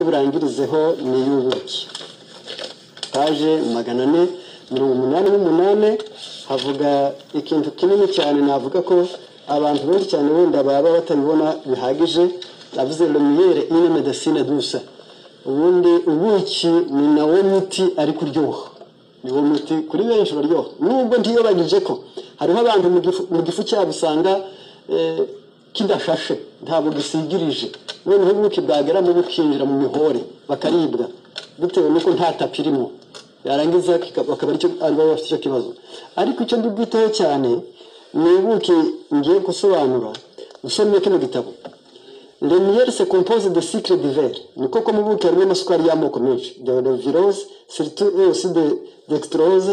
burangirizeho ni y'ubuki paje 488 havuga ikintu kinini cyane navuga ko abantu benshi cyane wenda baba batabibona bihagije avuze lumiere ine medicine douce ubundi ubuki ni nawo muti ari kuryoha niwo muti kuri benshi baryoha nubwo ntiyobagije ko hariho abantu mu gifu cyabo usanga kidashashe ntabwo gisigirije noneho ubuki bwagera mu bukinjira mu mihore bakaribwa bitewe nuko nta tapirimo yarangiza bakaba aricyo bafite icyo kibazo ariko icyo ndubwiteho cyane ni ubuki ngiye gusobanura usomye kino gitabo Le miel se compose de sucre divers niko ko mu buki harimo amasukari y'amoko menshi de levulose surtout et aussi de dextrose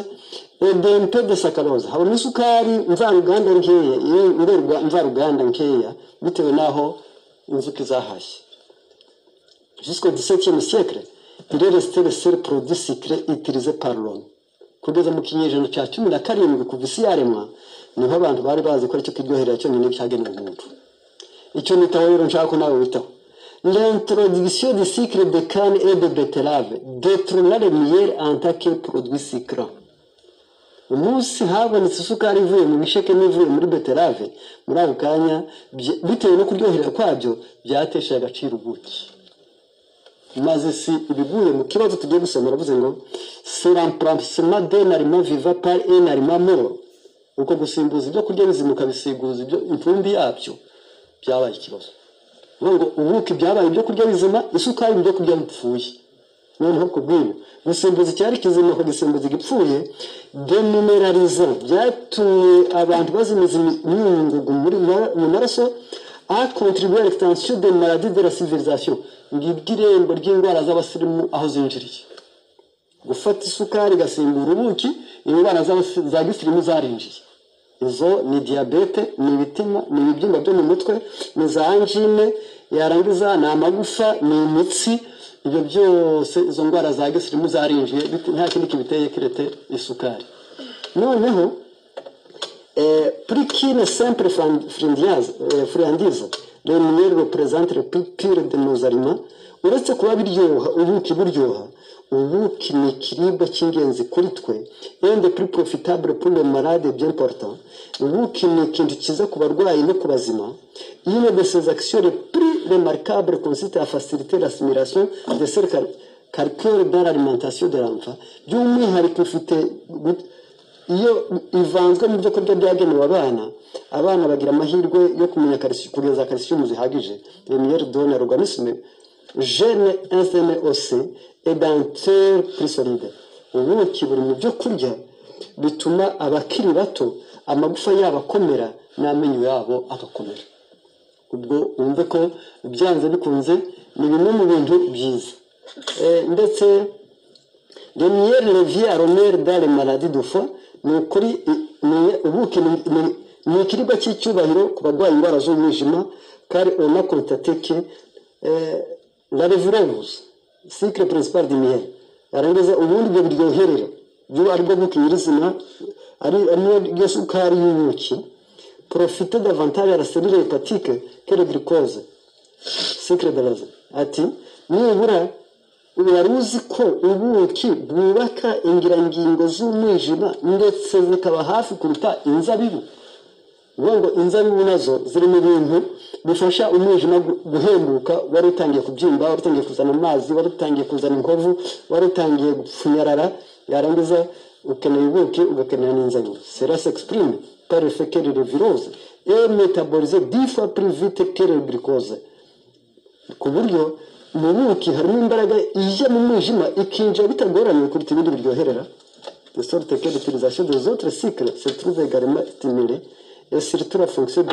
et d'un peu de saccharose habamo isukari mvaruganda nkeya inderwa mvaruganda nkeya bitewe naho inzuki zahashye jusqu'au XVIIe siècle il est resté le seul produit sucré utilisé par l'homme kugeza mu kinyejana cya 17 kuva isi yaremwa niho abantu bari bazi ko aricyo kiryohera cyo nyine cyagenewe umuntu icyo nitaho rero nshaka nawe witaho l'introduction du sucre de canne et de betterave détrôna le miel en tant que produit sucrant umunsi habonetse isukari ivuye mu bisheke n'ivuye muri betterave muri ako kanya bitewe no kuryohera kwabyo byatesha agaciro ubuki maze si ibiguye mu kibazo tugiye gusomera bivuze ngo c'est remplacement d'un aliment vivant par un aliment mort uko gusimbuza ibyo kurya bizimuka bisiguza ibyo impfumbi yabyo byabaye ikibazo ngo ubuki byabaye ibyo kurya bizima isukari ibyo kurya bipfuye noneho kubwira gusimbuza icyari kizima ko gisimbuza igipfuye demineraliza byatumye abantu bazimiza imyungugu mu maraso a contribué à l'extension des maladies de la civilisation ngibwirembo ry'indwara z'abasirimu aho zinjiriye gufata isukari gasimbura ubuki indwara za gisirimu zarinjiye izo ni diabete ni ibitima ni ibibyimba byo mu mutwe ni za angine yarangiza na amagufa ni imitsi ibyo byose izo ndwara za gisirimu zarinjiye nta kindi kibiteye kirete isukari noneho plus qu'une simple friandise le miel représente le plus pur de nos aliments uretse kuba biryoha ubuki buryoha ubuki ni ikiribwa cy'ingenzi kuri twe et de plus profitable pour les malades bien portants ubuki ni ikintu kiza ku barwayi no ku bazima une de ses actions les plus remarquables consiste à faciliter l'assimilation de ces calculs dans l'alimentation de l'enfant by'umwihariko ifite iyo ivanzwe mu byo kurya byagenewe abana bagira amahirwe yo kumenya kugeza calcium zihagije le miel donne à l'organisme jeune SMOC et dentaire plus solide ubuki buri mu byo kurya bituma abakiri bato amagufa yabo akomera n'amenyo yabo agakomera ubwo umve ko byanze bikunze ni bimwe mu bintu byiza ndetse le miel revient à l'honneur dans les maladies de foie ni ukuri ubuki ni ikiribwa cy'icyubahiro ku barwayi indwara z'umwijima car on a constaté que la levulose cycle principal du miel yarangiza ubundi byo biryoherera byo aribwo buki nyirizina ari iyo sukari y'ubuki profite davantage à la cellule hépatique que le glucose cycle de base ati nibura wari uzi ko ubuki bwubaka ingirangingo z'umwijima ndetse zikaba hafi kuruta inzabibu ngo inzabibu nazo ziri mu bintu bifasha umwijima guhembuka wari utangiye kubyimba wari utangiye kuzana amazi wari utangiye kuzana inkovu wari utangiye gupfunyarara yarangiza ukeneye ubuki ugakenera n'inzabibu cela s'exprime par le fait que le levulose est métabolisé 10 fois plus vite que le glucose ku buryo mu buki harimo imbaraga ije mu mwijima ikinjira bitagoranye kuruta ibindi biryoherera de sorte que l'utilisation des autres cycles se trouve également stimulée et surtout la fonction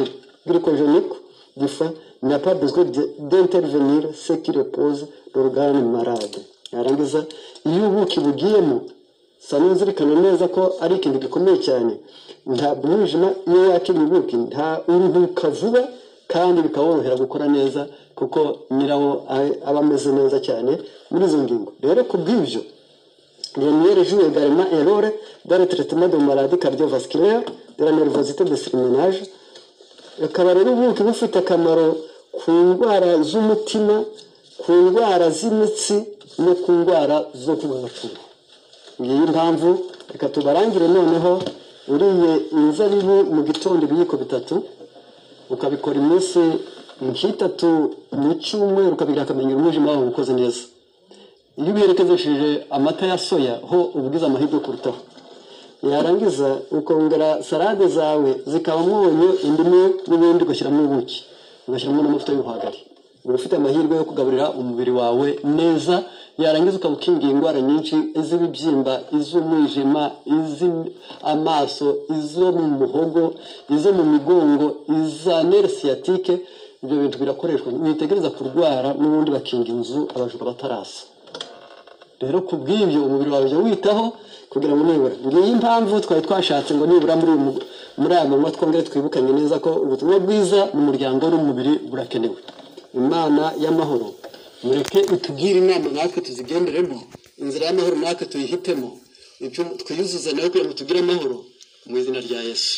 glycogénique du foie n'a pas besoin d'intervenir ce qui repose l'organe malade yarangiza iyo ubuki bugiyemo sanuzirikana neza ko ari ikintu gikomeye cyane ntabwo umwijima iyo yakiriye ubuki nta uruhuka vuba kandi bikaworohera gukora neza kuko nyirawo aba ameze neza cyane muri izo ngingo rero ku bw'ibyo le miel joue également un rôle dans le traitement de maladies cardiovasculaires de la nervosité de surmenage akaba rero ubuki bufite akamaro ku ndwara z'umutima ku ndwara z'imitsi no ku ndwara zo kubabacura. Ngiyi impamvu reka tubarangire noneho uriye inzabibu mu gitondo ibiyiko 3 ukabikora iminsi nk'itatu mu cyumweru ukabigira akamenyero umwijima wawe ukoze neza. Iyo ubiherekejeje amata ya soya ho ubwiza amahirwe kurutaho. Yarangiza ukongera salade zawe zikaba mwonyo indimu n'ibindi ugashyiramo ubuki ugashyiramo n'amavuta y'ubuhagari. Ufite amahirwe yo kugaburira umubiri wawe neza. Yarangiza ukabukingira indwara nyinshi iz'ibibyimba, iz'umwijima, iz'amaso, izo mu muhogo, izo mu migongo, iza nerve sciatique. Ibyo bintu birakoreshwa witegereza kurwara n'ubundi bakinga inzu abajura batarasa. Rero kubw'ibyo umubiri wawe witaho kugira ngo nibura. Ngiyi impamvu twari twashatse ngo nibura muri aya manywa twongere twibukanye neza ko ubutumwa bwiza mu muryango n'umubiri burakenewe. Imana y'amahoro mureke itubwire inama natwe tuzigenderemo, inzira y'amahoro natwe tuyihitemo, ibyo twiyuzuza nayo kugira ngo tugire amahoro mu izina rya Yesu.